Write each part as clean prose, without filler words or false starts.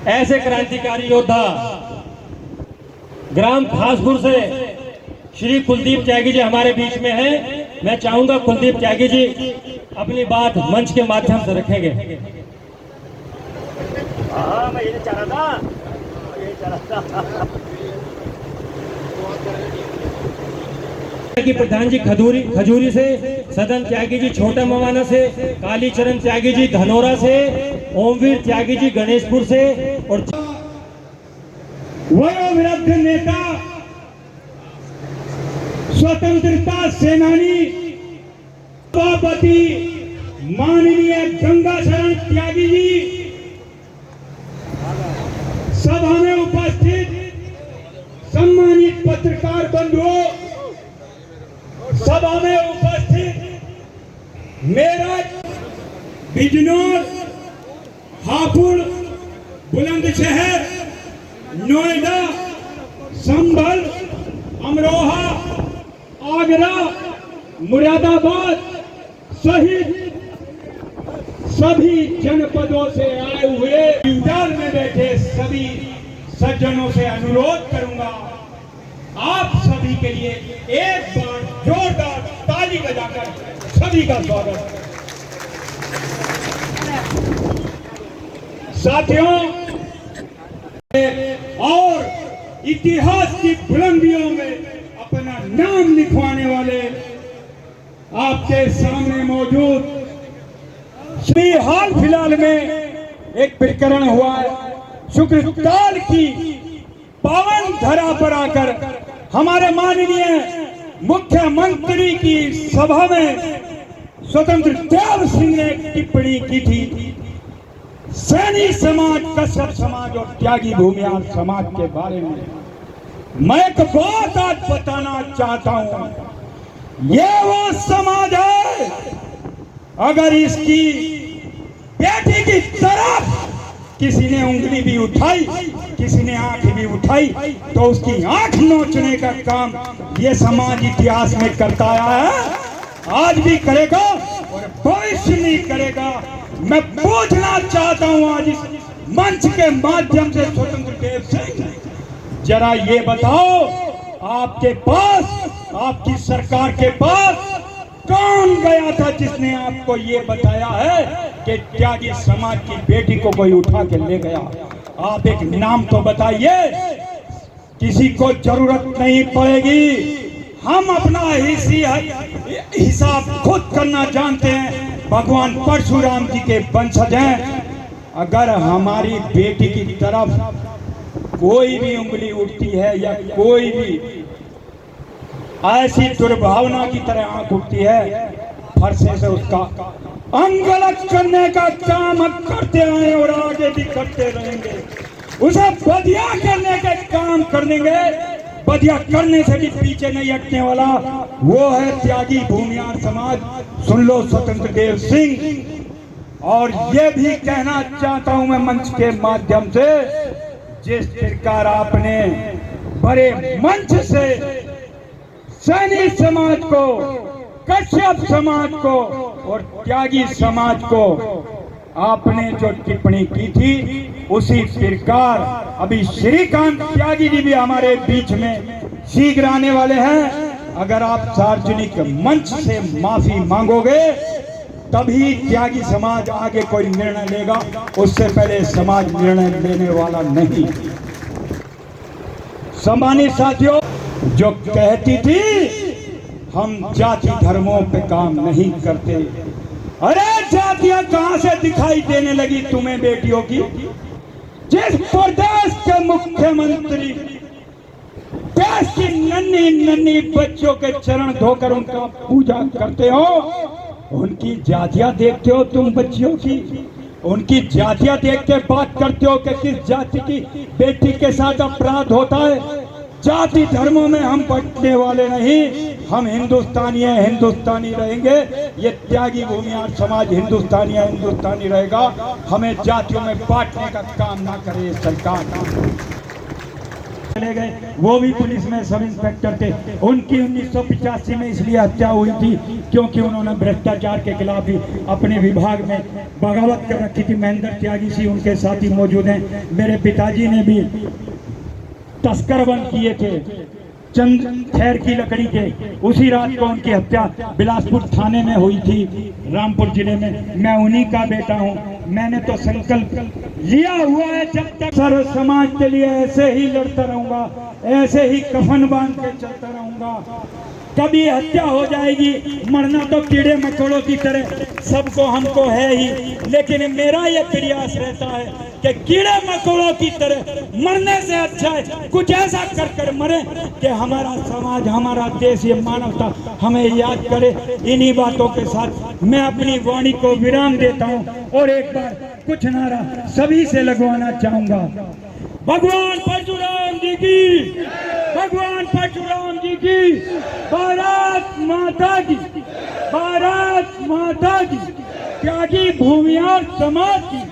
ऐसे क्रांतिकारी योद्धा ग्राम खासपुर से श्री कुलदीप त्यागी जी हमारे बीच में हैं। मैं चाहूंगा कुलदीप त्यागी जी अपनी बात मंच के माध्यम से रखेंगे। मैं यही चाह रहा था। कि प्रधान जी खजूरी से, सदन त्यागी जी छोटा मवाना से, कालीचरण त्यागी जी धनोरा से, ओमवीर त्यागी जी गणेशपुर से और वयोवृद्ध नेता स्वतंत्रता सेनानी सभापति माननीय गंगाशरण त्यागी जी, सभा में उपस्थित सम्मानित पत्रकार बंधुओं, सभा में उपस्थित मेरठ, बिजनौर, हापुड़, बुलंदशहर, नोएडा, संभल, अमरोहा, आगरा, मुरादाबाद सहित सभी जनपदों से आए हुए इंतजार में बैठे सभी सज्जनों से अनुरोध करूंगा, आप सभी के लिए एक बार जोरदार ताली बजाकर सभी का स्वागत। साथियों, और इतिहास की बुलंदियों में अपना नाम लिखवाने वाले आपके सामने मौजूद श्री हाल फिलहाल में एक प्रकरण हुआ है। शुक्रताल की पावन धरा पर आकर हमारे माननीय मुख्यमंत्री की सभा में स्वतंत्र देव सिंह ने टिप्पणी की थी सैनिक समाज, कश्यप समाज और त्यागी भूमिहार समाज के बारे में। मैं एक बात आज बताना चाहता हूं, ये वो समाज है, अगर इसकी बेटी की तरफ किसी ने उंगली भी उठाई, किसी ने आंख भी उठाई, तो उसकी आंख नोचने का काम ये समाज इतिहास में करता आया है, आज भी करेगा और भविष्य में करेगा। मैं पूछना चाहता हूं आज इस मंच के माध्यम से स्वतंत्र देव सिंह, जरा ये बताओ, आपके पास, आपकी सरकार के पास कौन गया था जिसने आपको ये बताया है कि त्यागी समाज की बेटी को कोई उठा के ले गया? आप एक नाम तो बताइए। किसी को जरूरत नहीं पड़ेगी, हम अपना हिसाब खुद करना जानते हैं। भगवान परशुराम जी के वंशज हैं। अगर हमारी बेटी की तरफ कोई भी उंगली उठती है या कोई भी ऐसी दुर्भावना की तरह आंख उठती है, फरसे से उसका अंगलक करने का काम हम करते आए और आगे भी करते रहेंगे। उसे बदिया करने के काम करेंगे, बदिया करने से भी पीछे नहीं हटने वाला वो है त्यागी भूमिहार समाज। सुन लो स्वतंत्र देव सिंह। और ये भी कहना चाहता हूं मैं मंच के माध्यम से, जिस प्रकार आपने बड़े मंच से सैनिक समाज को, कश्यप समाज को और त्यागी समाज को आपने जो टिप्पणी की थी, उसी प्रकार अभी श्रीकांत त्यागी जी भी हमारे बीच में शीघ्र आने वाले हैं। अगर आप सार्वजनिक मंच से माफी मांगोगे तभी त्यागी समाज आगे कोई निर्णय लेगा, उससे पहले समाज निर्णय लेने वाला नहीं। सम्मानित साथियों, जो कहती थी हम जाति धर्मों पे काम नहीं करते, अरे जातियां कहां से दिखाई देने लगी तुम्हें बेटियों की? जिस प्रदेश के मुख्यमंत्री देश की नन्ही नन्ही बच्चों के चरण धोकर उनका पूजा करते हो, उनकी जातियां देखते हो तुम बच्चियों की, उनकी जातियां देख के बात करते हो कि किस जाति की बेटी के साथ अपराध होता है। जाति धर्मों में हम बंटने वाले नहीं, हम हिंदुस्तानी हैं, हिंदुस्तानी रहेंगे। ये त्यागी भूमिहार समाज हिंदुस्तानी है, हिंदुस्तानी रहेगा। हमें जातियों में बांटने का काम ना करे सरकार। चले गए, वो भी पुलिस में सब इंस्पेक्टर थे। उनकी 1985 में इसलिए हत्या हुई थी क्योंकि उन्होंने भ्रष्टाचार के खिलाफ भी अपने विभाग में बगावत कर रखी थी। महेंद्र त्यागी सिंह उनके साथी मौजूद हैं। मेरे पिताजी ने भी तस्कर बंद किए थे चंद खैर की लकड़ी के। उसी रात को उनकी हत्या बिलासपुर थाने में हुई थी, रामपुर जिले में। मैं उन्हीं का बेटा हूं। मैंने तो संकल्प लिया हुआ है, जब तक सर्व समाज के लिए ऐसे ही लड़ता रहूंगा, ऐसे ही कफन बांध के चलता रहूंगा। कभी हत्या हो जाएगी, मरना तो कीड़े मकोड़ों की तरह सबको हमको है ही, लेकिन मेरा यह प्रयास रहता है कि कीड़े मकोड़ों की तरह मरने से अच्छा है कुछ ऐसा कर कर मरे कि हमारा समाज, हमारा देश, ये मानवता हमें याद करे। इन्हीं बातों के साथ मैं अपनी वाणी को विराम देता हूँ और एक बार कुछ नारा सभी से लगवाना चाहूंगा। भगवान परशुराम जी की, भगवान परशुराम जी की, भारत माता की, भारत माता की। त्यागी भूमियार समाज की,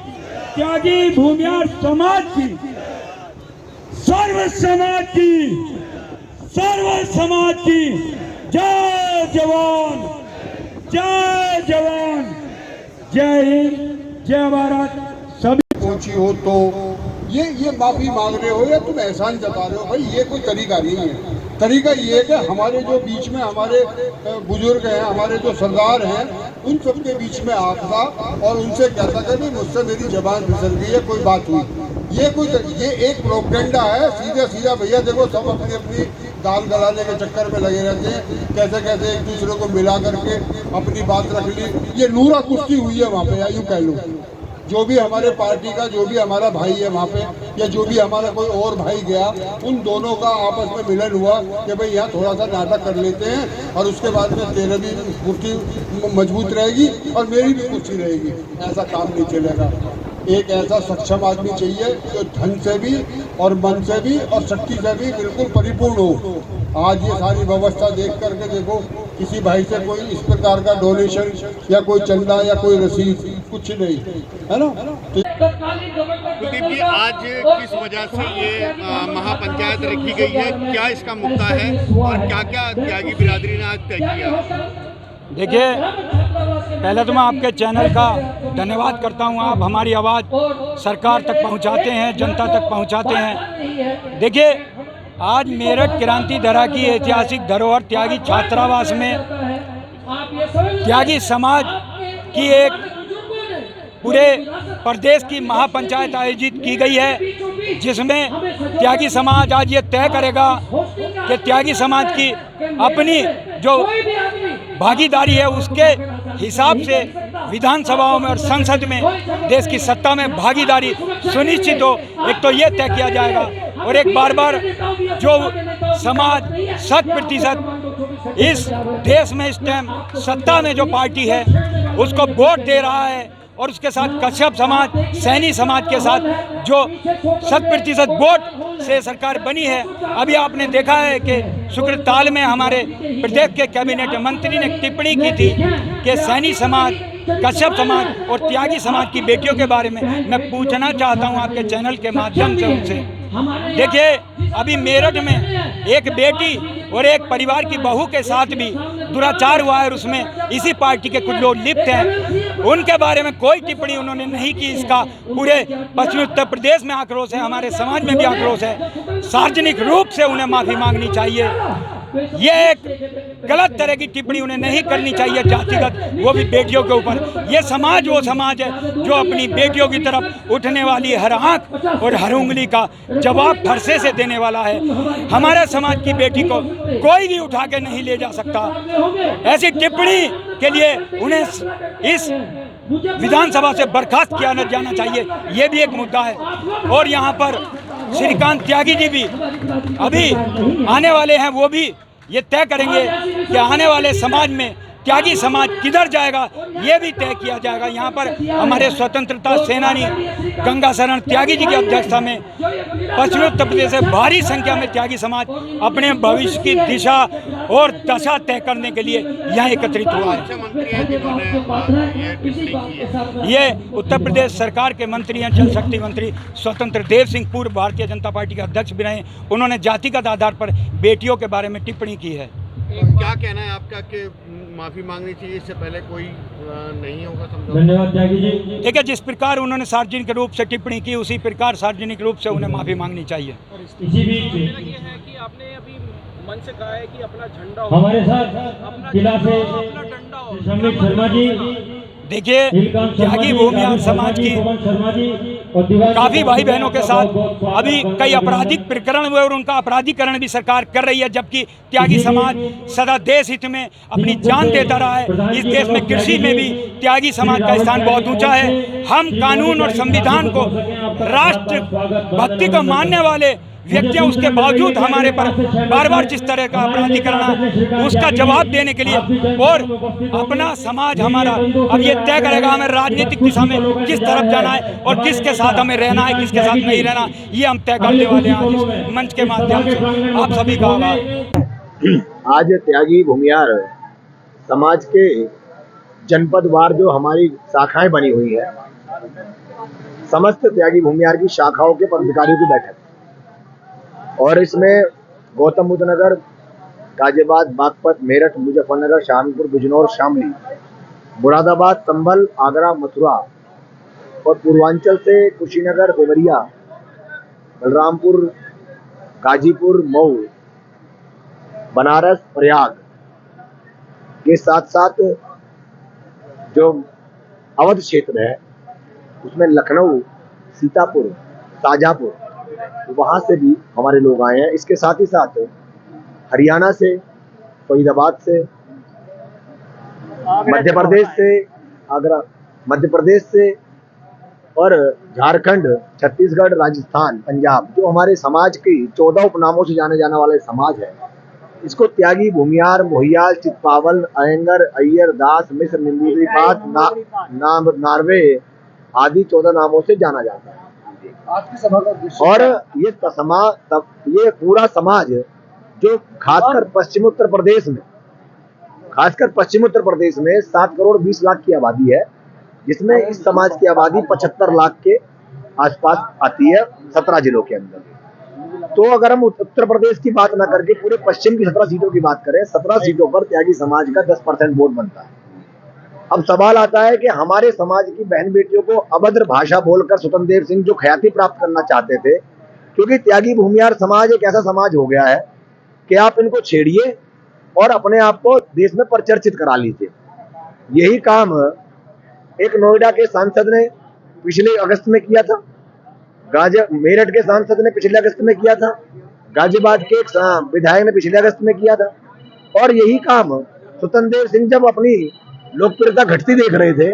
त्यागी भूमियार समाज की, सर्व समाज की, सर्व समाज की। जय जवान, जय जवान, जय हिंद, जय भारत। सभी पहुंची हो तो ये माफी मांग रहे हो या तुम एहसान जता रहे हो, भाई ये कोई तरीका नहीं है। तरीका ये है कि हमारे जो बीच में हमारे बुजुर्ग हैं, हमारे जो सरदार हैं, उन सब के बीच में आता और उनसे कहता कि नहीं मुझसे मेरी जबान फिसल गई है, कोई बात हुई। ये एक प्रोपेगेंडा है, सीधा सीधा। भैया देखो, सब अपनी अपनी दाल गलाने के चक्कर में लगे रहते हैं, कैसे कैसे एक दूसरे को मिला करके अपनी बात रख ली। ये नूरा कुश्ती हुई है वहाँ पे, या यूँ कह लो। जो भी हमारे पार्टी का, जो भी हमारा भाई है वहाँ पे, या जो भी हमारा कोई और भाई गया, उन दोनों का आपस में मिलन हुआ कि भाई यहाँ थोड़ा सा नाटक कर लेते हैं और उसके बाद में तेरे भी कुर्सी मजबूत रहेगी और मेरी भी कुर्सी रहेगी। ऐसा काम नहीं चलेगा। एक ऐसा सक्षम आदमी चाहिए जो धन से भी और मन से भी और शक्ति से भी बिल्कुल परिपूर्ण हो। आज ये सारी व्यवस्था देख करके देखो, किसी भाई से कोई इस प्रकार का डोनेशन या कोई चंदा या कोई रसीद कुछ नहीं है ना। कुलदीप जी, आज किस वजह से ये महापंचायत रखी गई है, क्या इसका मुद्दा है और क्या क्या त्यागी बिरादरी ने आज तय किया? देखिए, पहले तो मैं आपके चैनल का धन्यवाद करता हूं। आप हमारी आवाज़ सरकार तक पहुंचाते हैं, जनता तक पहुंचाते हैं। देखिए, आज मेरठ क्रांति धरा की ऐतिहासिक धरोहर त्यागी छात्रावास में त्यागी समाज की एक पूरे प्रदेश की महापंचायत आयोजित की गई है, जिसमें त्यागी समाज आज ये तय करेगा कि त्यागी समाज की अपनी जो भागीदारी है उसके हिसाब से विधानसभाओं में और संसद में देश की सत्ता में भागीदारी सुनिश्चित हो। एक तो ये तय किया जाएगा, और एक बार जो समाज 100% इस देश में इस टाइम सत्ता में जो पार्टी है उसको वोट दे रहा है, और उसके साथ कश्यप समाज, सैनी समाज के साथ जो 100% वोट से सरकार बनी है। अभी आपने देखा है कि शुक्रताल में हमारे प्रदेश के कैबिनेट मंत्री ने टिप्पणी की थी कि सैनी समाज, कश्यप समाज और त्यागी समाज की बेटियों के बारे में मैं पूछना चाहता हूं आपके चैनल के माध्यम से उनसे। देखिए, अभी मेरठ में एक बेटी और एक परिवार की बहू के साथ भी दुराचार हुआ है, और उसमें इसी पार्टी के कुछ लोग लिप्त हैं। उनके बारे में कोई टिप्पणी उन्होंने नहीं की। इसका पूरे पश्चिमी उत्तर प्रदेश में आक्रोश है, हमारे समाज में भी आक्रोश है। सार्वजनिक रूप से उन्हें माफ़ी मांगनी चाहिए। ये एक गलत तरह की टिप्पणी उन्हें नहीं करनी चाहिए जातिगत, वो भी बेटियों के ऊपर। ये समाज वो समाज है जो अपनी बेटियों की तरफ उठने वाली हर आंख और हर उंगली का जवाब फरसे से देने वाला है। हमारे समाज की बेटी को कोई भी उठा के नहीं ले जा सकता। ऐसी टिप्पणी के लिए उन्हें इस विधानसभा से बर्खास्त किया जाना चाहिए, ये भी एक मुद्दा है। और यहाँ पर श्रीकांत त्यागी जी भी अभी आने वाले हैं, वो भी ये तय करेंगे कि आने वाले समाज में त्यागी समाज किधर जाएगा ये भी तय किया जाएगा। यहाँ पर हमारे स्वतंत्रता सेनानी गंगा शरण त्यागी जी की अध्यक्षता में पश्चिमी उत्तर प्रदेश से भारी संख्या में त्यागी समाज अपने भविष्य की दिशा और दशा तय करने के लिए यहाँ एकत्रित हुआ है। मंत्री हैं जिन्होंने ये टिप्पणी की है। ये उत्तर प्रदेश सरकार के मंत्री हैं, जल शक्ति मंत्री स्वतंत्र देव सिंह, पूर्व भारतीय जनता पार्टी के अध्यक्ष भी रहे। उन्होंने जातिगत आधार पर बेटियों के बारे में टिप्पणी की है। क्या कहना है आपका कि माफी मांगनी चाहिए, इससे पहले कोई नहीं होगा समझौता? धन्यवाद त्यागी जी। देखिए, जिस प्रकार उन्होंने सार्वजनिक रूप से टिप्पणी की उसी प्रकार सार्वजनिक रूप से उन्हें माफी मांगनी चाहिए। इसी बीच ये है कि आपने अभी मन से कहा है कि अपना झंडा हो, हमारे साथ जिला से अपना डंडा हो। श्रमिक शर्मा जी, देखिए, नीलकांत शर्मा त्यागी जी, भूमिहार राहुल शर्मा समाज जी, की पवन शर्मा जी और दिवाकर काफी भाई बहनों के साथ बहुत अभी कई आपराधिक प्रकरण हुए और उनका अपराधीकरण भी सरकार कर रही है, जबकि त्यागी समाज सदा देश हित में अपनी जान देता रहा है। इस देश में कृषि में भी त्यागी समाज का स्थान बहुत ऊंचा है। हम कानून और संविधान को, राष्ट्र भक्ति को मानने वाले व्यक्ति, उसके बावजूद हमारे पर बार बार जिस तरह का अपराधीकरण है उसका जवाब देने के लिए और अपना समाज हमारा अब ये तय करेगा हमें राजनीतिक दिशा में किस तरफ जाना है और किसके साथ हमें रहना है, किसके साथ नहीं रहना, ये हम तय करने वाले हैं आज इस मंच के माध्यम से। आप सभी का आभार। आज त्यागी भूमिहार समाज के जनपदवार जो हमारी शाखाएं बनी हुई है, समस्त त्यागी भूमिहार की शाखाओं के पदाधिकारियों की बैठक, और इसमें गौतम बुद्ध नगर, गाजियाबाद, बागपत, मेरठ, मुजफ्फरनगर, शाहजहांपुर, बिजनौर, शामली, मुरादाबाद, संभल, आगरा, मथुरा और पूर्वांचल से कुशीनगर, देवरिया, बलरामपुर, गाजीपुर, मऊ, बनारस, प्रयाग के साथ साथ जो अवध क्षेत्र है उसमें लखनऊ, सीतापुर, शाहजहांपुर, वहाँ से भी हमारे लोग आए हैं। इसके साथ ही साथ हरियाणा से, फरीदाबाद से, मध्य प्रदेश से, आगरा, मध्य प्रदेश से और झारखंड, छत्तीसगढ़, राजस्थान, पंजाब, जो हमारे समाज की 14 उपनामों से जाने जाने वाले समाज है, इसको त्यागी, भूमिहार, मोहियाल, चितपावल, अयंगर, अय्यर, दास, मिश्र, निम्बूद्रीपात, नार्वे आदि 14 नामों से जाना जाता है। आज की सभा का उद्देश्य और ये पूरा समाज जो खासकर पश्चिम उत्तर प्रदेश में 7 करोड़ 20 लाख की आबादी है, जिसमें इस समाज की आबादी 75 लाख के आसपास आती है 17 जिलों के अंदर। तो अगर हम उत्तर प्रदेश की बात ना करके पूरे पश्चिम की 17 सीटों की बात करें, 17 सीटों पर त्यागी समाज का 10% वोट बनता है। अब सवाल आता है कि हमारे समाज की बहन बेटियों को अभद्र भाषा बोलकर स्वतंत्र देव सिंह जो ख्याति प्राप्त करना चाहते थे, क्योंकि त्यागी भूमिहार समाज एक ऐसा समाज हो गया है कि आप इनको छेड़िए और अपने आप को देश में प्रचर्चित करा लीजिए। यही काम एक नोएडा के सांसद ने पिछले अगस्त में किया था, मेरठ के सांसद ने पिछले अगस्त में किया था, गाजियाबाद के एक विधायक ने पिछले अगस्त में किया था। और यही काम स्वतंत्र देव सिंह जब अपनी लोकप्रियता घटती देख रहे थे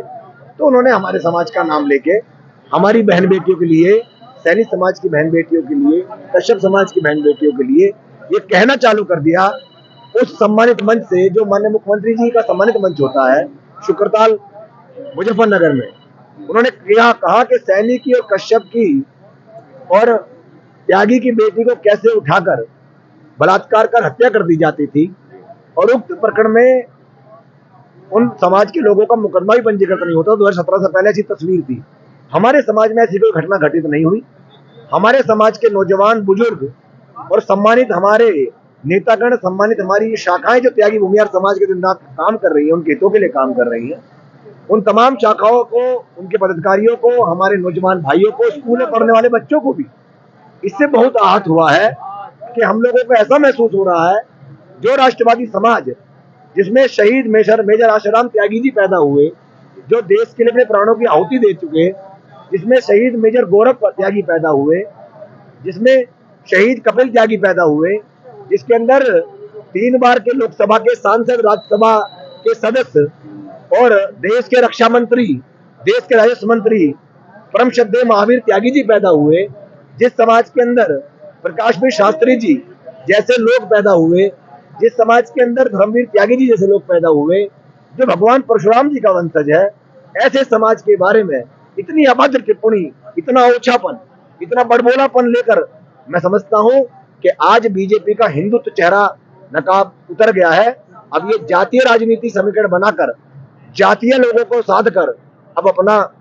तो उन्होंने हमारे समाज का नाम लेके हमारी बहन बेटियों के लिए, सैनिक समाज की बहन बेटियों के लिए, कश्यप समाज की बहन बेटियों के लिए ये कहना चालू कर दिया उस सम्मानित मंच से, जो माननीय मुख्यमंत्री जी का सम्मानित मंच होता है शुक्रताल मुजफ्फरनगर में। उन्होंने कहा कि सैनिक की और कश्यप की और त्यागी की बेटी को कैसे उठाकर बलात्कार कर हत्या कर दी जाती थी, और उक्त प्रकरण में उन समाज के लोगों का मुकदमा भी पंजीकृत नहीं होता। 2017 से पहले ऐसी तस्वीर थी। हमारे समाज में ऐसी कोई घटना घटित नहीं हुई। हमारे समाज के नौजवान, बुजुर्ग और सम्मानित हमारे नेतागण, सम्मानित हमारी ये शाखाएं जो त्यागी भूमिहार समाज के दिन रात काम कर रही है, उनके हितों के लिए काम कर रही है, उन तमाम शाखाओं को, उनके पदाधिकारियों को, हमारे नौजवान भाइयों को, स्कूल में पढ़ने वाले बच्चों को भी इससे बहुत आहत हुआ है कि हम लोगों को ऐसा महसूस हो रहा है जो राष्ट्रवादी समाज, जिसमें शहीद मेजर आशाराम त्यागी जी पैदा हुए, जो देश के लिए अपने प्राणों की आहुति दे चुके, जिसमें शहीद मेजर गौरव त्यागी पैदा हुए, जिसमें शहीद कपिल त्यागी पैदा हुए, जिसके अंदर 3 बार के लोकसभा के सांसद, राज्यसभा के सदस्य और देश के रक्षा मंत्री, देश के राजस्व मंत्री परम श्रद्धेय महावीर त्यागी जी पैदा हुए, जिस समाज के अंदर प्रकाशवीर शास्त्री जी जैसे लोग पैदा हुए, जिस समाज के अंदर धर्मवीर त्यागी जी जैसे लोग पैदा हुए, जो भगवान परशुराम जी का वंशज है, ऐसे समाज के बारे में इतनी अभद्र टिप्पणी, इतना ओछापन, इतना बड़बोलापन लेकर मैं समझता हूं कि आज बीजेपी का हिंदुत्व चेहरा नकाब उतर गया है। अब ये जातीय राजनीति समीकरण बनाकर जातीय लोगों को साध कर अब अपना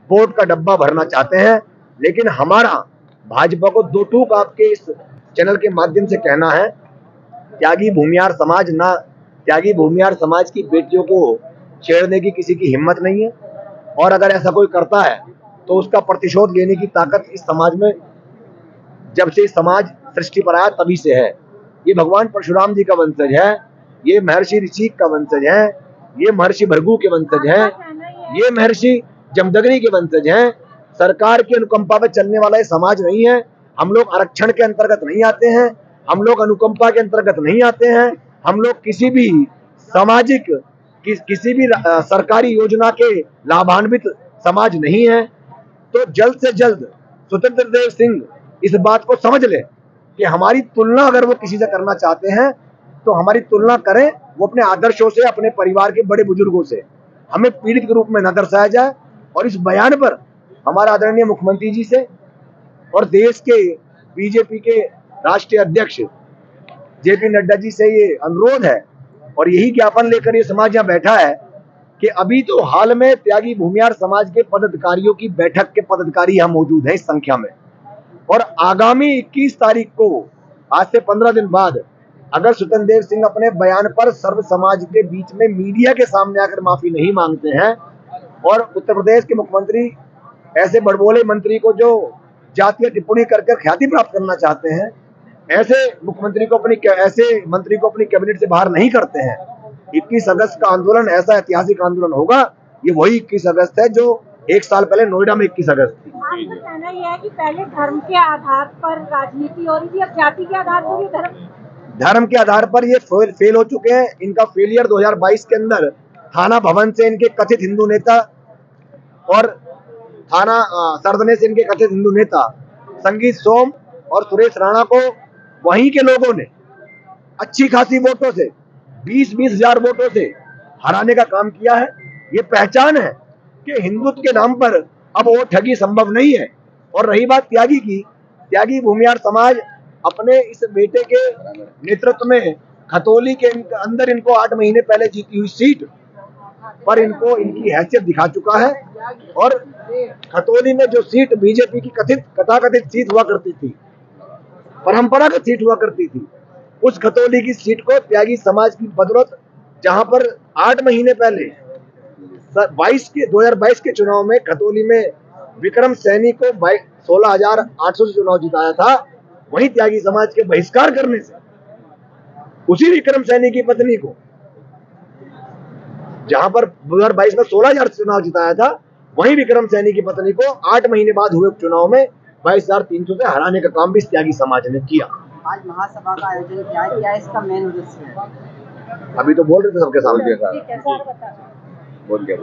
वोट का डब्बा भरना चाहते हैं। लेकिन हमारा भाजपा को दो टूक आपके इस चैनल के माध्यम से कहना है, त्यागी भूमियार समाज की बेटियों को छेड़ने की किसी की हिम्मत नहीं है, और अगर ऐसा कोई करता है तो उसका प्रतिशोध लेने की ताकत इस समाज में जब से समाज सृष्टि पर आया तभी से है। ये भगवान परशुराम जी का वंशज है, ये महर्षि ऋषिक का वंशज है, ये महर्षि भृगु के वंशज हैं, ये महर्षि जमदग्नि के वंशज हैं। सरकार की अनुकंपा पर चलने वाला ये समाज नहीं है। हम लोग आरक्षण के अंतर्गत नहीं आते हैं, हम लोग अनुकंपा के अंतर्गत नहीं आते हैं, हम लोग किसी भी सामाजिक किसी भी सरकारी योजना के लाभान्वित समाज नहीं है। तो जल्द से जल्द स्वतंत्र देव सिंह इस बात को समझ ले कि हमारी तुलना अगर वो किसी से करना चाहते हैं तो हमारी तुलना करें वो अपने आदर्शों से, अपने परिवार के बड़े बुजुर्गों से। हमें पीड़ित के रूप में न दर्शाया जाए। और इस बयान पर हमारा आदरणीय मुख्यमंत्री जी से और देश के बीजेपी के राष्ट्रीय अध्यक्ष जेपी नड्डा जी से ये अनुरोध है और यही ज्ञापन लेकर ये समाज यहाँ बैठा है कि अभी तो हाल में त्यागी भूमियार समाज के पदाधिकारियों की बैठक के पदाधिकारी यहाँ मौजूद हैं इस संख्या में, और आगामी 21 तारीख को आज से 15 दिन बाद अगर स्वतंत्र देव सिंह अपने बयान पर सर्व समाज के बीच में मीडिया के सामने आकर माफी नहीं मांगते हैं और उत्तर प्रदेश के मुख्यमंत्री ऐसे बड़बोले मंत्री को जो जातीय टिप्पणी करके ख्याति प्राप्त करना चाहते हैं, ऐसे मंत्री को अपनी कैबिनेट से बाहर नहीं करते हैं। 21 अगस्त का आंदोलन ऐसा ऐतिहासिक आंदोलन होगा, ये वही 21 अगस्त है जो 1 साल पहले नोएडा में 21 अगस्त थी। आपका कहना यह है कि पहले धर्म के आधार पर राजनीति हो रही थी, अब जाति के आधार पर भी धर्म के आधार पर ये फेल हो चुके हैं। इनका फेलियर 2022 के अंदर थाना भवन से इनके कथित हिंदू नेता और थाना सरदने से इनके कथित हिंदू नेता संगीत सोम और सुरेश राणा को वहीं के लोगों ने अच्छी खासी वोटों से 20-20 हजार वोटों से हराने का काम किया है। ये पहचान है कि हिंदुत्व के नाम पर अब वो ठगी संभव नहीं है। और रही बात त्यागी की, त्यागी भूमियार समाज अपने इस बेटे के नेतृत्व में खतौली के अंदर इनको 8 महीने पहले जीती हुई सीट पर इनको इनकी हैसियत दिखा चुका है। और खतौली में जो सीट बीजेपी की कथाकथित सीट हुआ करती थी, परंपरागत सीट हुआ करती थी, उस खतौली की सीट को त्यागी समाज की बदौलत, जहां पर 8 महीने पहले 2022 के चुनाव में खतौली में विक्रम सैनी को 16,800 से चुनाव जिताया था, वहीं त्यागी समाज के बहिष्कार करने से उसी विक्रम सैनी की पत्नी को, जहां पर 2022 में 16,000 से चुनाव जिताया था, वहीं विक्रम सैनी की पत्नी को 8 महीने बाद हुए चुनाव में 22,300 से हराने का काम भी त्यागी समाज ने किया। आज महासभा का आयोजन किया है, क्या इसका मेन उद्देश्य है? अभी तो बोल रहे थे सबके सामने। बोल दिया।